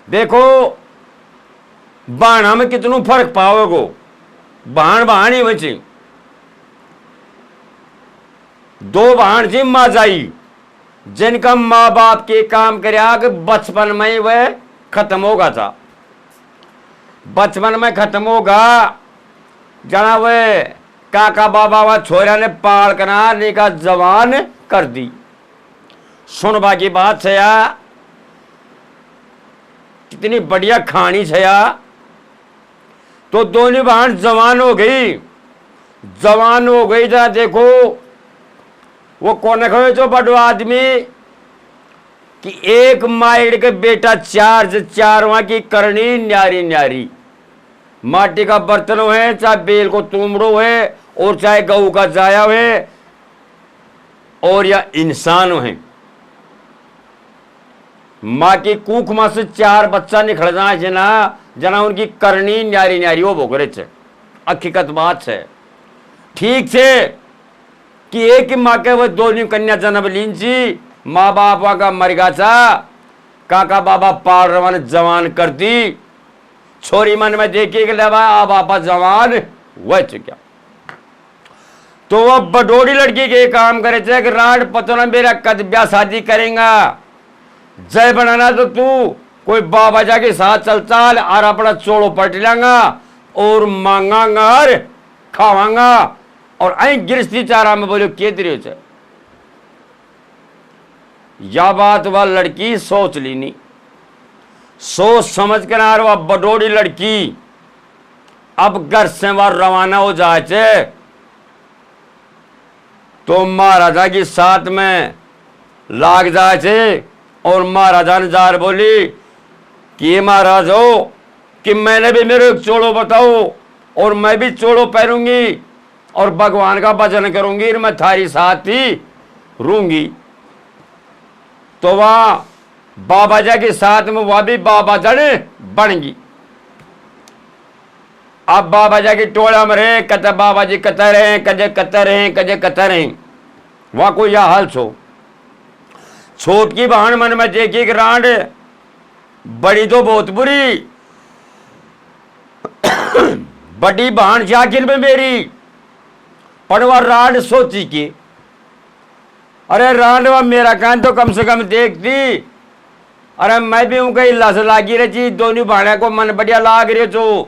देखो बाणा में कितनू फर्क पाओगो, बहान बहान ही बची। दो बहान जी माँ जाई जिनका माँ बाप के काम करया कि बचपन में ही वह खत्म होगा था, बचपन में खत्म होगा। जना वह काका बाबा व छोरा ने पाल करा निका जवान कर दी। सुनबा की बात है या कितनी बढ़िया कहानी है या। तो दोनों बहन जवान हो गई, जवान हो गई। जरा देखो वो कौन खो जो बड़ो आदमी कि एक माइड के बेटा चार से चार वहां की करनी न्यारी न्यारी। माटी का बर्तन है, चाहे बेल को तुमड़ो है, और चाहे गऊ का जाया है, और या इंसान है। माँ की कूख मां से चार बच्चा निकल जाए ना, जना उनकी करनी न्यारी न्यारी वो भोगरे छे। हकीकत बात है। ठीक है कि एक ही माँ के वो दोनों कन्या जन्म लीन जी, माँ बापा का मर गया था, काका बाबा पाल रवान जवान कर दी। छोरी मन में देखिए कि आ बापा जवान वह चुका। तो वह बडोड़ी लड़की के काम करे थे कि राड पतो ना मेरा कद ब्याह शादी करेगा, जय बनाना तो तू कोई बाबाजा के साथ चलता और अपना चोड़ो पट लांगा और मांगांगा और खावांगा। और आई गिरस्ती चारा में बोलो के दियो छे। या बात वह लड़की सोच ली नहीं, सोच समझ कर आ रहा बडोड़ी लड़की अब घर से वह रवाना हो जाए थे। तो महाराजा की साथ में लाग जाए थे और महाराजा ने जार बोली कि महाराज हो कि मैंने भी मेरे एक चोड़ो बताओ और मैं भी चोड़ो पहनूंगी और भगवान का भजन करूंगी, मैं थारी साथ ही रूंगी। तो वह बाबाजा के साथ में वह भी बाबाजन बनेगी। अब बाबाजा की टोला में रहे, कते बाबाजी कतर रहे, कजे कतर रहे, कजे कतर रहे। वह कोई यह हाल छो। छोट की बहन मन में देखी कि रांड बड़ी तो बहुत बुरी, बड़ी बहन जाकिर में मेरी। पर वह रांड सोची कि अरे रांड वह मेरा कान तो कम से कम देखती, अरे मैं भी उनका लस लागी रही, दोनों बहन को मन बढ़िया लाग रहे छो।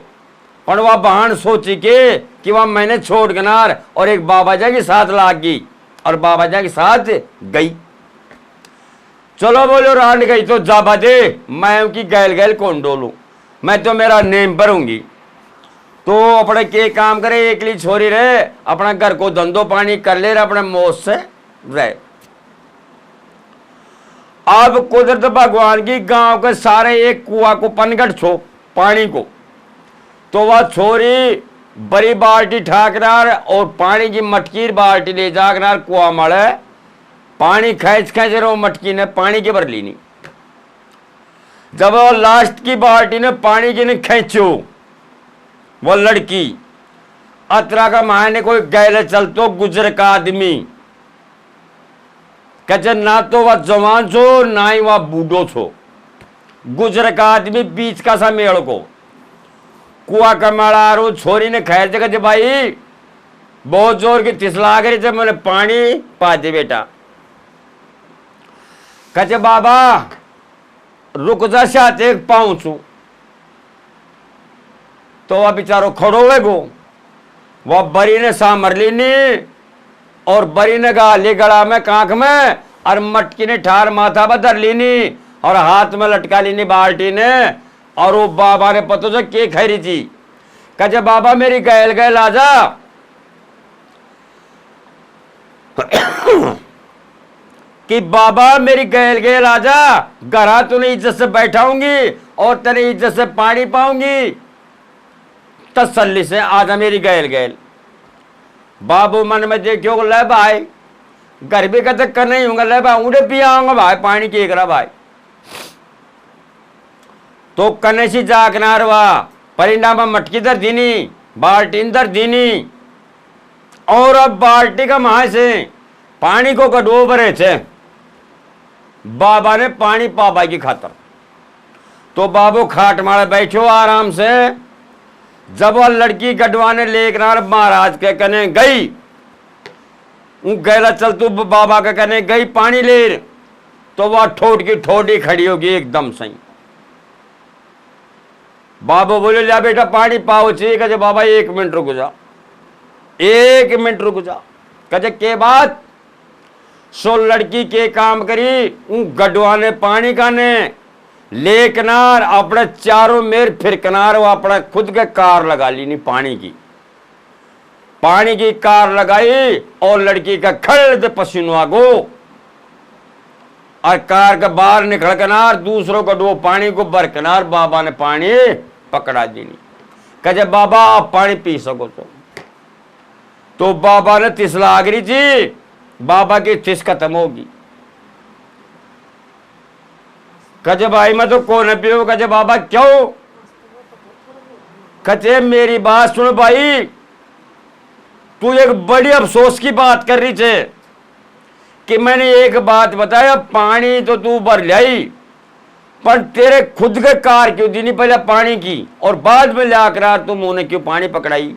पर वह बहन सोची कि वह मैंने छोड़ गनार और एक बाबाजा के साथ लाग गई और बाबाजा के साथ गई। चलो बोलो रांड गई तो जाबा दे, मैं उनकी गैल गैल कौन डोलू, मैं तो मेरा नेम भरूंगी। तो अपने के काम करे, एकली छोरी रहे, अपना घर को धंधो पानी कर ले, अपने मौज से रहे। अब कुदरत भगवान की गांव के सारे एक कुआ को पनगट छो पानी को। तो वह छोरी बड़ी बाल्टी ठाकरार और पानी की मटकी बाल्टी ले जाकर कुआ मड़े पानी खींच खींच रहे मटकी ने पानी की भर ली नहीं। जब वो लास्ट की बाल्टी ने पानी की ने खींचो, वो लड़की अतरा का मायने कोई गैले चलतो गुजर का आदमी कहते ना तो वह जवान छो ना ही वह बूढ़ो छो, गुजर का आदमी बीच का सा मेड़ को कुआ का माड़ा रो। छोरी ने खैर जगह भाई बहुत जोर की तिसला गई जब मैंने पानी पा दे बेटा। कहते बाबा रुक जा चाहते पहुंचू। तो वह बेचारो खड़ो हुए गो, वह बरी ने सामर लीनी और बरी ने गाली गला में कांख में और मटकी ने ठार माथा बदर लीनी और हाथ में लटका लीनी बाल्टी ने। और वो बाबा ने पतो जो के खैरी थी। कहते बाबा मेरी गैल गैल आजा। कि बाबा मेरी गैल गैल आजा, घरा तूने इज्जत से बैठाऊंगी और तेरी इज्जत से पानी पाऊंगी, तसल्ली से आजा मेरी गैल गैल। बाबू मन में देखियो ले भाई घर भी कहते कर नहीं होंगे, ले भाई ऊँडे पिया आऊंगा भाई पानी के करा भाई। तो कने सी जागनार वा परिणाम मटकी दर दीनी बाल्टी दर दीनी और अब बाल्टी का महा से पानी को डूब रहे थे। बाबा ने पानी पाबा की खातर तो बाबू खाट मारे बैठो आराम से। जब वह लड़की गडवाने लेकर महाराज के कहने गई, गैला चल तू बाबा के कहने गई पानी ले, तो वह ठोट की ठोडी खड़ी होगी एकदम सही। बाबू बोले जा बेटा पानी पाओ चाहिए। कहे बाबा 1 मिनट रुक जा, 1 मिनट रुक जा। कहे के बात? सो लड़की के काम करी, गडवाने पानी काने ले किनार अपने चारों मेर फिर किनार वो अपना खुद के कार लगा ली, नहीं पानी की कार लगाई और लड़की का खड़े पसीनो गो, और कार के बाहर निकल किनार दूसरों को डो पानी को बरकनार बाबा ने पानी पकड़ा दी। कहे बाबा आप पानी पी सको तो बाबा ने तिस लाग रही थी, बाबा की तिस खत्म होगी। कहे भाई मैं तो कौन पियो। कहे बाबा क्यों? कहे मेरी बात सुन भाई, तू एक बड़ी अफसोस की बात कर रही थे कि मैंने एक बात बताया, पानी तो तू भर लाई पर तेरे खुद के कार क्यों दी नहीं पहले पानी की, और बाद में लाकर तुम उन्हें क्यों पानी पकड़ाई।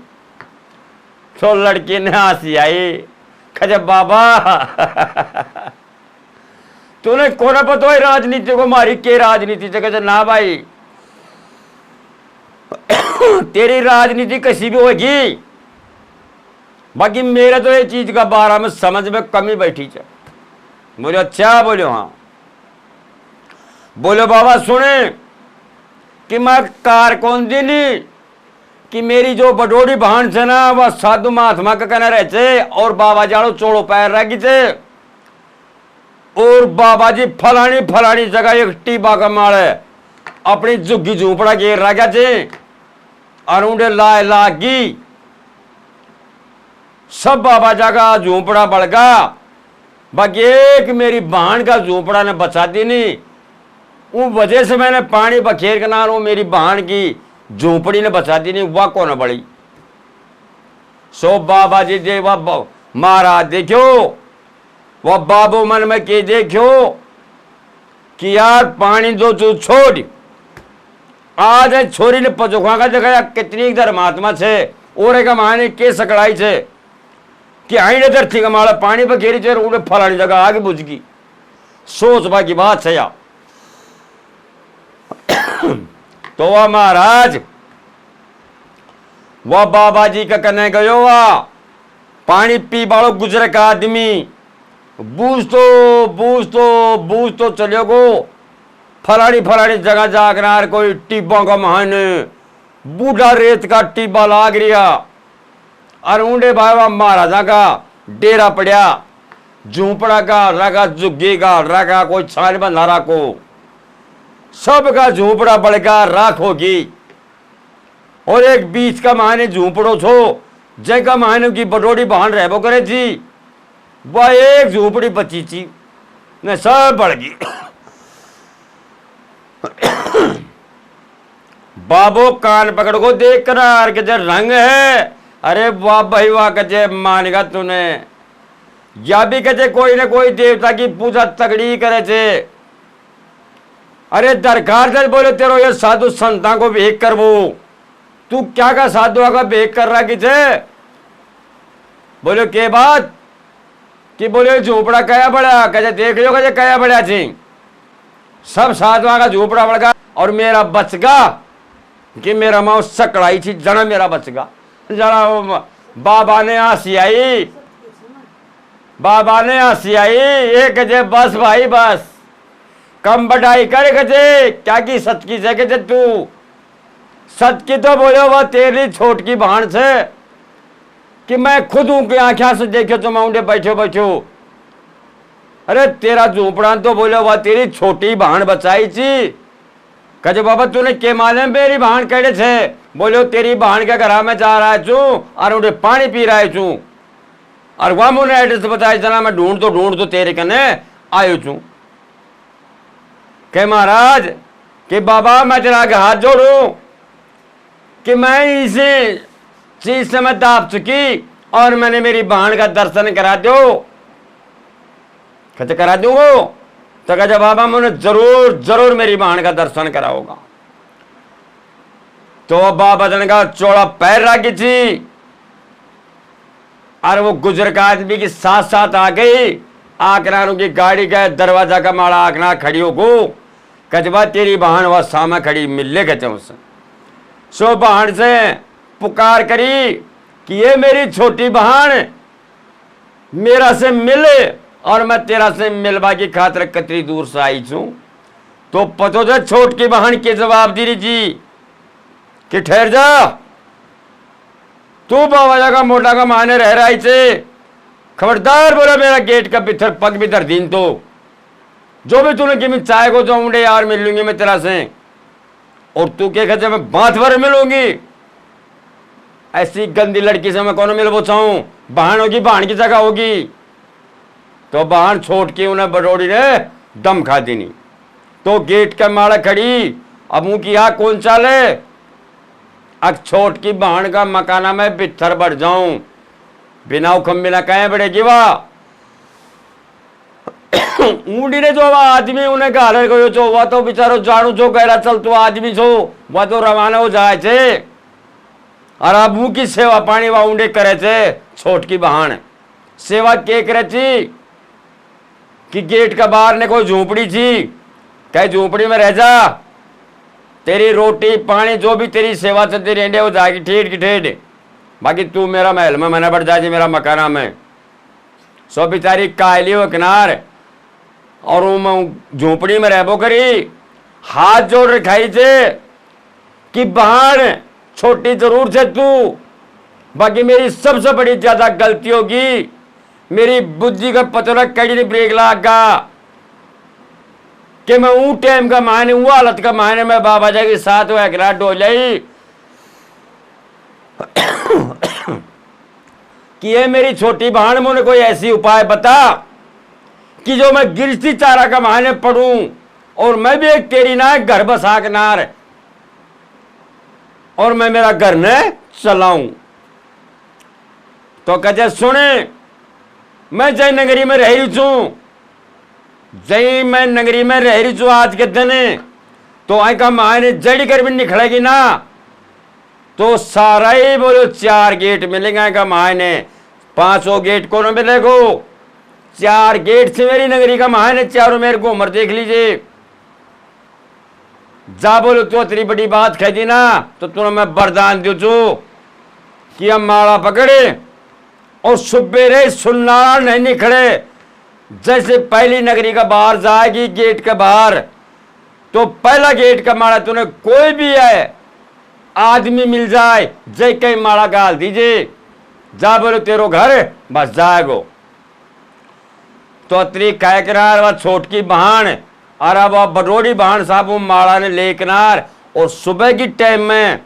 तो लड़की ने हंसी आई। कहे बाबा तूने कौन पता है राजनीति को मारी के राजनीति से? कहते ना भाई तेरी राजनीति कैसी भी होगी, बाकी मेरे तो ये चीज का बारे में समझ में कमी बैठी है। बोले अच्छा? बोलो हाँ। बोलो बाबा सुने कि मैं कार कौन दी नहीं कि मेरी जो बडोड़ी बहन से ना वह साधु महात्मा का कहना रहते और बाबा जानो चोड़ो पैर रखी थे, और बाबा जी फलानी फलानी जगह एक टीबा का माड़े अपनी झुग्गी झूपड़ा घेर रखा थे, और उन्हें लागी सब बाबा जगह झूपड़ा बढ़ गया, बाकी एक मेरी बहन का झूपड़ा ने बचा दी नहीं। उस वजह से मैंने पानी बखेर के ना, वो मेरी बहन की झूपड़ी ने बचा दी नहीं, वह कौन बड़ी। सो बाबा जी दे वह महाराज देखो, वह बाबू मन में के देखो कि यार पानी दो तू छोड़। आज छोरी ने पचोखा का जगह कितनी धर्मात्मा छे और एक माने के सकड़ाई छे कि आई ने धरती का माला पानी पर घेरी थे, उन्हें फलानी जगह आगे बुझ गई। सोचबा की बात है यार। तो वह महाराज वह बाबा जी का कहने गयो, वह पानी पी बाड़ो गुजर का आदमी बूझ तो चलियो गो फलानी फलानी जगह जाकर कोई टिब्बों का महान बूढ़ा रेत का टिब्बा लाग रिया, और ऊंडे बाबा महाराजा का डेरा पड़िया, झूपड़ा का रखा, झुग्गी का रखा, कोई छान बंधा राखो, सबका झूपड़ा बढ़कर राख होगी, और एक बीच का माने झूपड़ो छो जगह माने की बडोड़ी बहन रहबो करे थी, वह एक झूपड़ी बची थी ने सब बढ़ गई। बाबो कान पकड़ को देख कर के जो रंग है, अरे वाह भाई वाह कचे मानेगा तूने, या भी कचे कोई ना कोई देवता की पूजा तगड़ी करे थे। अरे दरकार से बोले तेरो ये साधु संतां को भेक कर, वो तू क्या का साधु का भेक कर रहा किसे? बोले के बात कि बोले झोपड़ा कया बड़ा, कहे देख लो कहे कया बड़ा थी, सब साधुआ का झोपड़ा बढ़ और मेरा बच गया कि मेरा माँ सकड़ाई थी जना मेरा बच गया। जरा बाबा ने हंसी आई, बाबा ने हंसी आई, एक कहे बस भाई बस कम बढ़ाई करे, कहे क्या की सच की से कहे तू सच की तो बोलो वह तेरी छोट की बहन से कि मैं खुद हूं कि आंखों से देखे तो मैं उन्हें बैठो। अरे तेरा झोपड़ा तो बोले वह तेरी छोटी बहन बचाई थी। कहे बाबा तूने के मालूम मेरी बहन कहे थे? बोले तेरी बहन के घर में जा रहा छू और उन्हें पानी पी रहा छू, और वह मुझे एड्रेस बताया जना मैं ढूंढ तो तेरे कने आयो छू। के महाराज कि बाबा मैं तेरा आगे हाथ जोड़ू कि मैं इसी चीज से मैं दाप चुकी और मैंने मेरी बहन का दर्शन करा दो। कहते करा दूंगो? तो कहते बाबा मैंने जरूर मेरी बहन का दर्शन कराओगा। तो बाबा का चौड़ा पैर राखी थी और वो गुजर का आदमी के साथ साथ आ गई। आकना की गाड़ी का दरवाजा का माड़ा आकना खड़ी हो गो कचबा तेरी बहन वह सामा खड़ी मिलने कहते उससे। सो बहन से पुकार करी कि ये मेरी छोटी बहन मेरा से मिले और मैं तेरा से मिलवा की खातिर कतरी दूर से आई छू। तो पतो था छोट की बहन के जवाब दी जी कि ठहर जा, तू बाबा का मोटा का माने रह रहा है, खबरदार बोला मेरा गेट का पिथर पग भी धर दीन तो जो भी तूने कि मैं चाय को जाऊंगे यार मिल लूंगी मैं तेरा से। और तू क्या कहते मैं बात भर मिलूंगी, ऐसी गंदी लड़की से मैं कौन मिल बोचाऊं, बहन होगी बहन की जगह होगी। तो बहन छोट के उन्हें बडोड़ी ने दम खा दी नहीं। तो गेट का माड़ा खड़ी अब मुंह की कौन चाले, अब छोट की बहन का मकाना में बिथर बढ़ जाऊं बिना उखम बिना कहे बढ़ेगी वाह। ऊंडी ने जो वह आदमी उन्हें गाले गयो जो वह तो बेचारो जानू जो गहरा चल तो आदमी छो वह तो रवाना हो जाए थे और अब मुंह की सेवा पानी वह ऊंडे करे थे। छोट की बहन सेवा के करे थी कि गेट का बाहर ने कोई झोपड़ी थी, कहे झोपड़ी में रह जा, तेरी रोटी पानी जो भी तेरी सेवा चलती रहेंगे हो जाएगी ठेठ की ठेठ, बाकी तू मेरा महल में मना बढ़ जाए मेरा मकाना में। सो बेचारी कायली हो किनार और मैं झोपड़ी में रहबो करी, हाथ जोड़ रखाई थे कि बहन छोटी जरूर थे तू, बाकी मेरी सबसे बड़ी ज्यादा गलती होगी, मेरी बुद्धि का पता ना कड़ी ने ब्रेक लागा कि मैं ऊ टाइम का मायने वो हालत का मायने में बाबा जी के साथ वो एक रात डो जाई कि ये मेरी छोटी बहन मुझे कोई ऐसी उपाय बता कि जो मैं गिरती चारा का मायने पढ़ूं और मैं भी एक तेरी ना घर बसा के नार और मैं मेरा घर ने चलाऊं। तो कहते सुने मैं जय नगरी में रह रही छू, जय मैं नगरी में रह रही छू आज के दिन, तो आई का मायने जड़ी कर भी निकलेगी ना तो सारा ही बोलो 4 गेट मिलेंगे का मायने, 5 गेट को न मिलेगो, 4 गेट से मेरी नगरी का मायने चारों मेरे को उम्र देख लीजिए। जा बोलो तो तेरी बड़ी बात कह दी ना तो तुम्हें मैं वरदान दू छू कि हम माला पकड़े और सुबेरे सुनना नहीं निकले, जैसे पहली नगरी का बाहर जाएगी गेट के बाहर तो पहला गेट का माला तूने कोई भी है आदमी मिल जाए जय कहीं माला गाल दीजिए, जा बोलो तेरो घर बस जाएगो। तो अतरी कह किनार वह छोट की बहन और अब वह बडोड़ी बहन साहब वो माला ने ले किनार और सुबह की टाइम में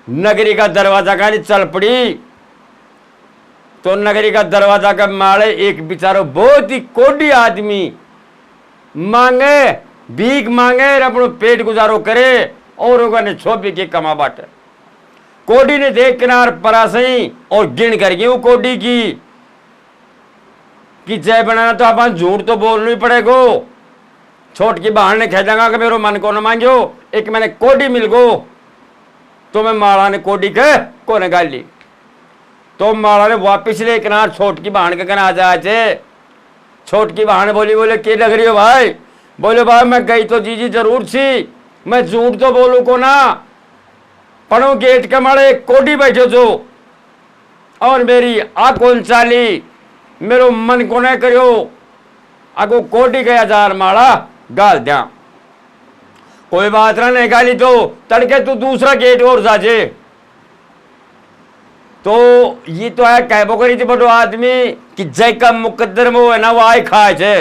नगरी का दरवाजा का चल पड़ी। तो नगरी का दरवाजा का माले एक बेचारो बहुत ही कोडी आदमी मांगे भीख मांगे अपनो पेट गुजारो करे और ने छोपी के कमा बाटे। कोडी ने देख किनार परा सही और गिन कर गई वो कोडी की कि जय बनाना तो अपन झूठ तो बोलना ही पड़ेगो। छोट की बहन ने कह देगा कि मेरे मन को न मांगो एक मैंने कोडी मिल गो, तो मैं माला ने कोडी के को ने गाल ली। तो माला ने वापिस ले किनार छोट की बहन के कना आ जाए। छोट की बहन बोली बोले के लग रही हो भाई, बोले भाई मैं गई तो जीजी जरूर थी, मैं झूठ तो बोलू को ना, पढ़ो गेट के मारे एक कोडी बैठो जो और मेरी आ कौन चाली मेरो मन को न करो अगो कोडी के 1000 माला गाल दिया। कोई बात ना नहीं गाली तो तड़के तू दूसरा गेट और जाजे। तो ये तो है कहबो करी थी बड़ो आदमी कि जय का मुकद्दर में है ना वो आए खाए थे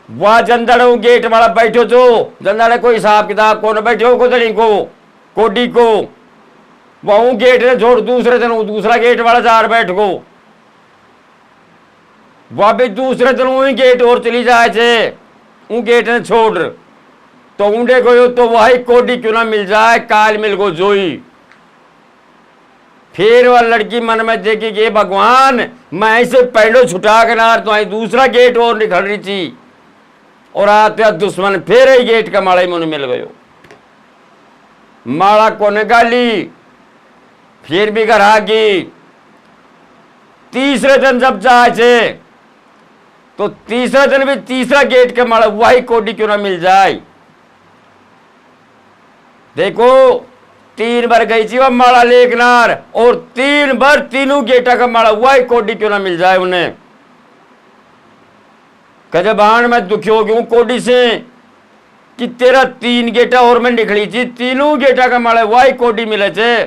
वह जंदड़ गेट वाला बैठो जो जंदड़ कोई हिसाब किताब को न बैठो कोदड़ी को कोडी को वह गेट ने छोड़ दूसरे दिन दूसरा गेट वाला जार बैठ को वह भी दूसरे दिन वही गेट और चली जाए थे ऊ गेट ने छोड़ तो ऊंडे को तो वही कोडी क्यों ना मिल जाए काल मिल को जोई। फिर वह लड़की मन में देखी कि भगवान मैं ऐसे पहले छुटा के नार तो आई दूसरा गेट और निकल रही थी और आते दुश्मन फिर ही गेट का माड़ा ही मुझे मिल गयो। माला कोने गाली, फिर भी घर आगी। तीसरे दिन जब जाए तो तीसरे दिन भी तीसरा गेट के माला वही कोडी क्यों ना मिल जाए। देखो 3 बार गई थी वह माला लेकनार, और 3 बार तीनों गेटा का माला वही कोडी क्यों ना मिल जाए उन्हें। कजबान मैं दुखी हो गया हूं कोडी से कि तेरा 3 गेटा और मैं निकली थी, तीनों गेटा का माला वही कोडी मिले थे।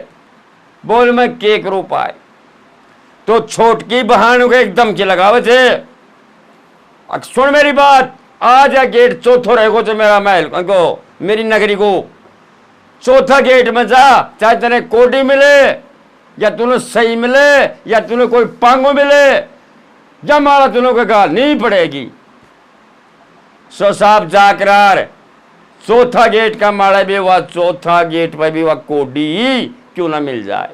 बोल मैं के करूं पाए। तो छोटकी बहन को एकदम की लगावे थे, सुन मेरी बात, आज या गेट चौथो रहेगो तो मेरा महल को, मेरी नगरी को चौथा गेट में जा, चाहे तेने कोडी मिले या तूने सही मिले या तूने कोई पांगो मिले, या मारा तूने को गाल नहीं पड़ेगी। सो साहब जाकर चौथा गेट का माड़ा भी हुआ, चौथा गेट पर भी हुआ कोडी क्यों ना मिल जाए।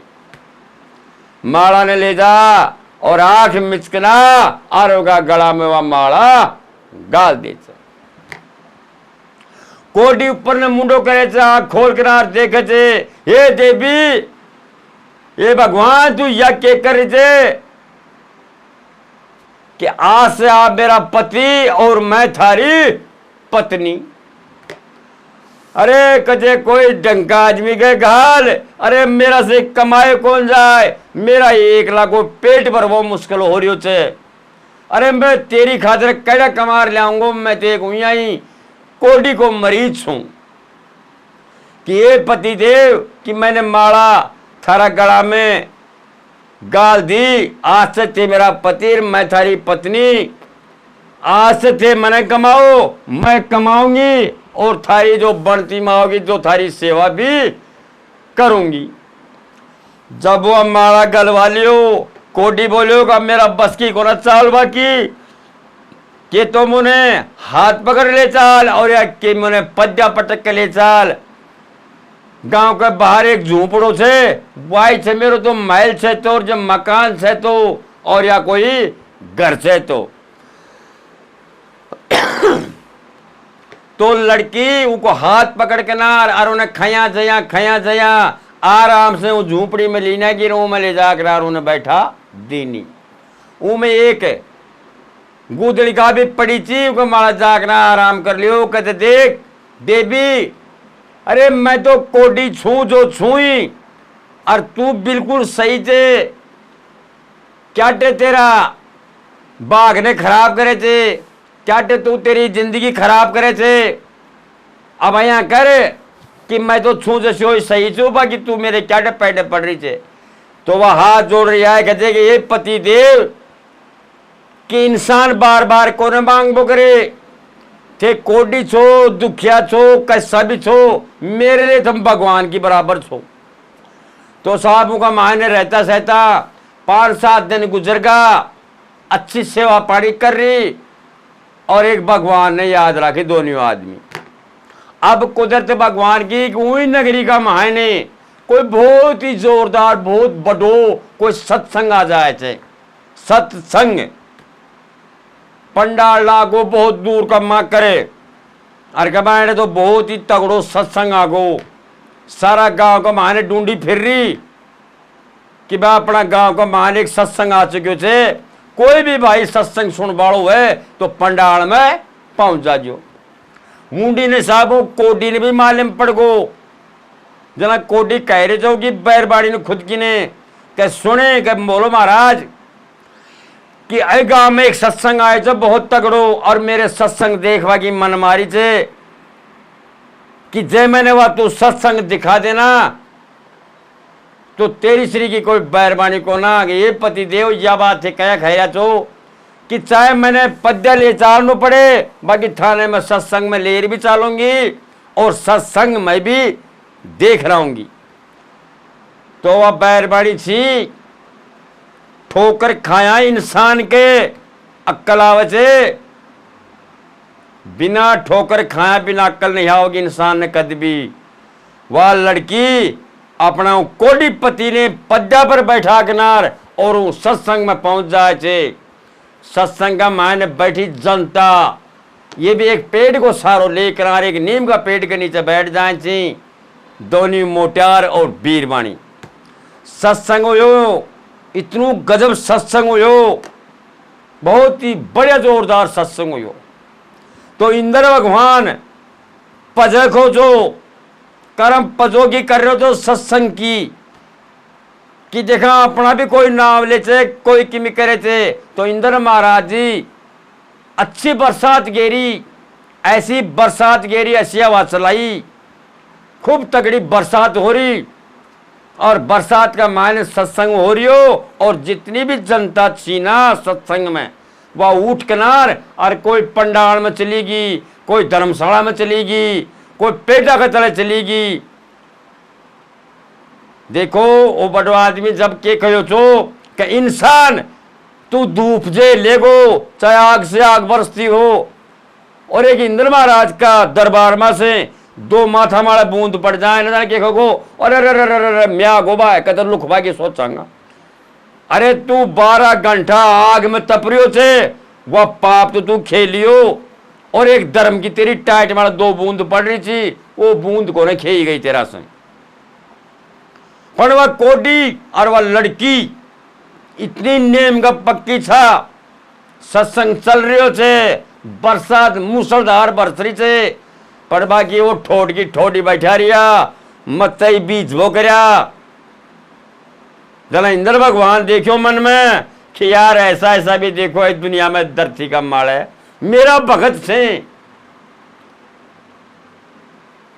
माला ने ले जा और आंख मिचकना आरोगा गला में वह माला गाल दे। कोडी ऊपर ने मुंडो करे, आंख खोल कर देखे थे, हे देवी, ये भगवान तू यह के कर थे कि आज से आप मेरा पति और मैं थारी पत्नी। अरे कजे कोई डंका आदमी के घाल, अरे मेरा से कमाए कौन जाए, मेरा 1 लाख को पेट भर वो मुश्किल हो रही छे। अरे मैं तेरी खातिर कड़ा कमार लाऊंगा, मैं ते यही कोडी को मरीज हूं कि ये पति देव कि मैंने माला थारा गला में गाल दी, आज से थे मेरा पति मैं थारी पत्नी, आज से थे मैंने कमाओ मैं कमाऊंगी, और थारी जो बनती माँ होगी तो थारी सेवा भी करूंगी। जब वो माला गलवा लियो, कोडी बोलियो का मेरा बस की कोना चाल बाकी कि तुम उन्हें हाथ पकड़ ले चाल, और या कि मुने पद्या पटक के ले चाल। गांव के बाहर एक झूपड़ो छे, वाई छे मेरो तो महल छे तो, और जब मकान छे तो, और या कोई घर छे तो लड़की उनको हाथ पकड़ के ना और उन्हें खया जया आराम से वो झूपड़ी में लीना की रू में ले जाकर उन्हें बैठा दीनी। में एक गुदड़ी का भी पड़ी थी, उनको माला जाकर आराम कर लियो। कहते देख देवी, अरे मैं तो कोडी छू जो छुई, और तू बिल्कुल सही थे, क्या टे तेरा बाघ ने खराब करे थे, क्या टे तू तेरी जिंदगी खराब करे थे। अब यहाँ कर कि मैं तो छू जैसे सही छू, बाकी तू मेरे क्या टे पैडे पड़ रही थे। तो वह हाथ जोड़ रहा है, कहते कि ये पति देव कि इंसान बार बार को न मांग बो करे थे, कोडी छो दुखिया छो कैसा भी छो, मेरे लिए तुम भगवान की बराबर छो। तो साहब का मायने रहता सहता 5-7 दिन गुजर गा, अच्छी सेवा पानी कर रही, और एक भगवान ने याद रखी दोनों आदमी। अब कुदरत भगवान की वही नगरी का मायने कोई बहुत ही जोरदार बहुत बड़ो कोई सत्संग आ जाए थे। सत्संग पंडाल लागो बहुत दूर का माँ करे, और कमाने तो बहुत ही तगड़ो सत्संग आगो। सारा गांव का माने ढूंढी फिर रही कि भाई अपना गांव का माने एक सत्संग आ चुके थे, कोई भी भाई सत्संग सुन बाड़ो है तो पंडाल में पहुंच जाजो। मुंडी ने साहब कोडी ने भी मालूम पड़ गो, जना कोडी कह रहे जो कि बैरबाड़ी ने खुद की ने कह सुने कह बोलो महाराज कि अरे गांव में एक सत्संग आए थे बहुत तगड़ो, और मेरे सत्संग देखवा की मन मारी थे कि जय मैंने वह तू सत्संग दिखा देना तो तेरी श्री की कोई बैरबानी को ना। ये पति देव यह बात है कह खैया चो कि चाहे मैंने पद्या ले चालना पड़े, बाकी थाने में सत्संग में लेर भी चालूंगी और सत्संग में भी देख रहूंगी। तो वह बैरबाड़ी थी, ठोकर खाया इंसान के अक्ल आवचे, बिना ठोकर खाया बिना अक्ल नहीं आओगी इंसान ने कद भी। वह लड़की अपना कोडी पति ने पद्या पर बैठा किनार और वो सत्संग में पहुंच जाए थे। सत्संग का मायने बैठी जनता, ये भी एक पेड़ को सारो लेकर एक नीम का पेड़ के नीचे बैठ जाए थी। दोनी मोटार और बीरवाणी सत्संग हो, इतनू गजब सत्संग हो, बहुत ही बढ़िया जोरदार सत्संग हो। तो इंद्र भगवान पजक हो जो कर्म पजो की कर रहे हो तो सत्संग की कि देखा अपना भी कोई नाम ले चे कोई किमी करे थे। तो इंद्र महाराज जी अच्छी बरसात गेरी, ऐसी बरसात गेरी, ऐसी हवा चलाई, खूब तगड़ी बरसात हो रही और बरसात का मायने सत्संग हो रही हो। और जितनी भी जनता थी ना सत्संग में वह उठ किनार और कोई पंडाल में चलेगी, कोई धर्मशाला में चलेगी, कोई पेटा के तले चलेगी। देखो वो बड़ो आदमी जब के कहो तो कि इंसान तू धूप जे लेगो चाहे आग से आग बरसती हो। और एक इंद्र महाराज का दरबार में से दो माथा माड़ा बूंद पड़ जाए ना के खो अरे अरे म्या गोबा है कदर लुखबा की सोचांगा। अरे तू 12 घंटा आग में तपरियो थे, वह पाप तो तू खेलियो और एक धर्म की तेरी टाइट मारा 2 बूंद पड़ रही थी, वो बूंद को ने खेई गई तेरा से। पर वह कोडी और वह लड़की इतनी नेम का पक्की था, सत्संग चल रही थे, बरसात मूसलधार बरस रही थे, पर बाकी वो ठोट की ठोटी बैठा रिया मत बीज वो करया। जना इंद्र भगवान देखो मन में कि यार ऐसा ऐसा भी देखो इस दुनिया में धरती का माल है, मेरा भगत से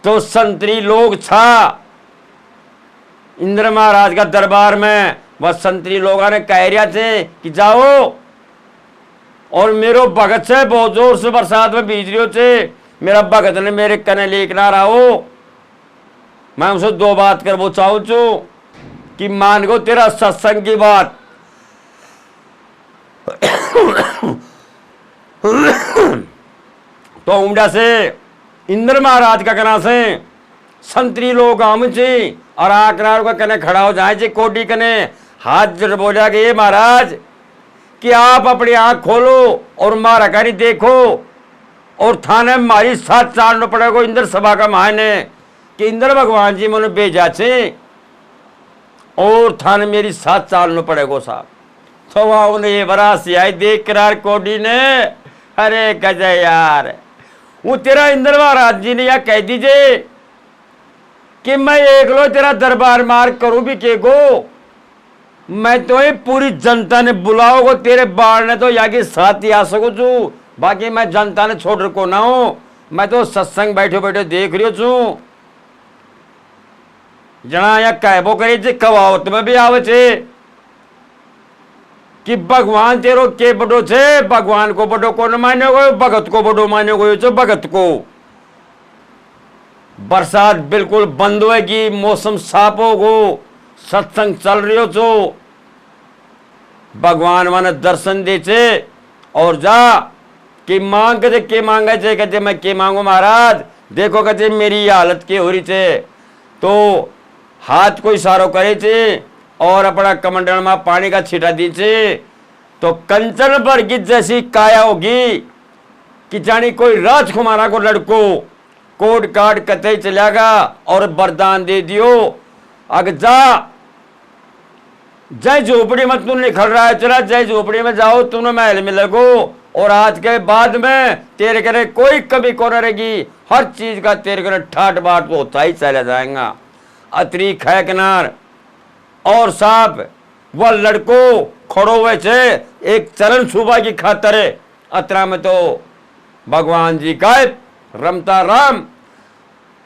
तो संतरी लोग था इंद्र महाराज का दरबार में। वह संतरी लोगों ने कह रहा थे कि जाओ और मेरो भगत से बहुत जोर से बरसात में भीज रहे थे, मेरा भगत ने मेरे कने लेकर रहो। मैं उसे 2 बात कर वो चाहूँ छू कि मान गो तेरा सत्संग की बात तो उमड़ा से इंद्र महाराज का कना से संतरी लोग आम ची और आकरार का कने खड़ा हो जाए कोटी कने हाथ जड़ बोला कि ये महाराज कि आप अपनी आंख खोलो और मारा करी देखो और थाने मारी साथ चालना पड़ेगा इंद्र सभा का मायने कि इंद्र भगवान जी मैंने भेजा छे और थाने मेरी साथ चालना पड़ेगा साहब। तो वहां उन्हें ये बरासी आई देख करार कोडी ने, अरे गजय यार वो तेरा इंद्र महाराज जी ने यह कह दीजिए कि मैं एक लो तेरा दरबार मार करूं भी के गो, मैं तो ये पूरी जनता ने बुलाओगे तेरे बाढ़ ने तो या के साथ ही आ सकू छू, बाकी मैं जनता ने छोड़ रखो ना हो, मैं तो सत्संग बैठे बैठे देख रही छू। जना या कहबो करे जे कवावत में भी आवे छे कि भगवान तेरो के बड़ो छे, भगवान को बड़ो को न माने गो, भगत को बड़ो माने गो छे भगत को। बरसात बिल्कुल बंद होगी, मौसम साफ होगो, सत्संग चल रही छो, भगवान माने दर्शन दे छे और जा कि मांग के मांगे छे, कहते मैं के मांगू महाराज देखो कहते मेरी हालत के हो रही छे। तो हाथ को इशारो करे छे और अपना कमंडल में पानी का छीटा दी छे। तो कंचन पर की जैसी काया होगी कि जानी कोई राजकुमारा को लड़को कोट काट कतई चलेगा और वरदान दे दियो अग जा जय झोपड़ी में तू निकल रहा है चला जय झोपड़ी में जाओ तुमने महल में लगो और आज के बाद में तेरे करे कोई कमी को न रहेगी, हर चीज का तेरे करे ठाट बाट तो होता ही चला जाएगा। अतरी खै किनार और साहब वह लड़को खड़ो हुए थे एक चरण सुबह की खातर अतरा में तो भगवान जी का रमता राम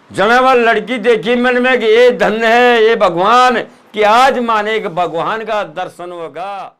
जना वह लड़की देखी मन में कि ये धन्य है ये भगवान कि आज माने कि भगवान का दर्शन होगा।